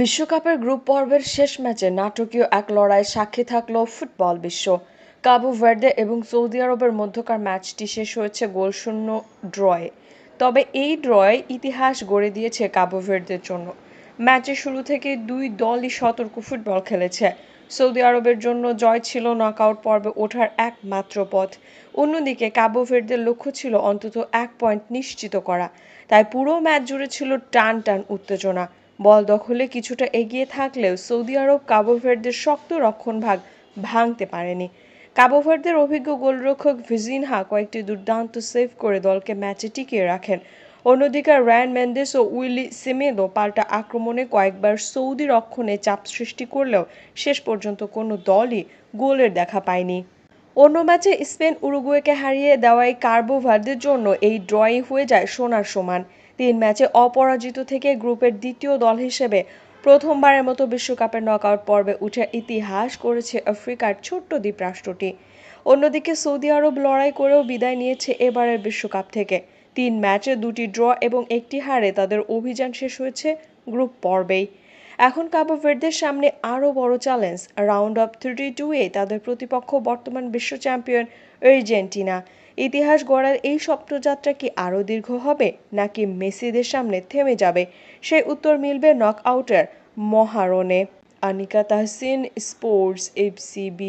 বিশ্বকাপের গ্রুপ পর্বের শেষ ম্যাচে নাটকীয় এক লড়াইয়ের সাক্ষী থাকল ফুটবল বিশ্ব। কাবো ভার্দে এবং সৌদি আরবের মধ্যকার ম্যাচটি শেষ হয়েছে গোলশূন্য ড্রয়ে। তবে এই ড্রয়ে ইতিহাস গড়ে দিয়েছে কাবো ভার্দের জন্য। ম্যাচের শুরু থেকে দুই দলই সতর্ক ফুটবল খেলেছে। সৌদি আরবের জন্য জয় ছিল নকআউট পর্বে ওঠার একমাত্র পথ। অন্যদিকে কাবো ভার্দের লক্ষ্য ছিল অন্তত 1 পয়েন্ট নিশ্চিত করা। তাই পুরো ম্যাচ জুড়ে ছিল টান টান উত্তেজনা। বল দখলে কিছুটা এগিয়ে থাকলেও সৌদি আরব কাবো ভার্দের শক্ত রক্ষণভাগ ভাঙতে পারেনি। কাবো ভার্দের অভিজ্ঞ গোলরক্ষক ভিজিনহা কয়েকটি দুর্দান্ত সেভ করে দলকে ম্যাচে টিকিয়ে রাখেন। অন্যদিকে রায়ান মেন্ডেস ও উইলি সিমেদো পাল্টা আক্রমণে কয়েকবার সৌদি রক্ষণে চাপ সৃষ্টি করলেও শেষ পর্যন্ত কোনো দলই গোলের দেখা পায়নি। অন্য ম্যাচে স্পেন উরুগুয়েকে হারিয়ে দেওয়ায় কাবো ভার্দের জন্য এই ড্রই হয়ে যায় সোনার সমান। 3 ম্যাচে অপরাজিত থেকে গ্রুপের দ্বিতীয় দল হিসেবে প্রথমবারের মতো বিশ্বকাপের নকআউট পর্বে উঠে ইতিহাস করেছে আফ্রিকার ছোট্ট দ্বীপরাষ্ট্রটি। অন্যদিকে সৌদি আরব লড়াই করেও বিদায় নিয়েছে এবারের বিশ্বকাপ থেকে। 3 ম্যাচে 2টি ড্র এবং 1টি হারে তাদের অভিযান শেষ হয়েছে গ্রুপ পর্বেই। এখন কাবো ভার্দের সামনে আরও বড় চ্যালেঞ্জ। রাউন্ড অফ 32-এ তাদের প্রতিপক্ষ বর্তমান বিশ্ব চ্যাম্পিয়ন আর্জেন্টিনা। ইতিহাস গড়ার এই স্বপ্নযাত্রা কি আরও দীর্ঘ হবে, নাকি মেসিদের সামনে থেমে যাবে? সেই উত্তর মিলবে নকআউটের মহারণে। Anika Tahsin, sports FCB।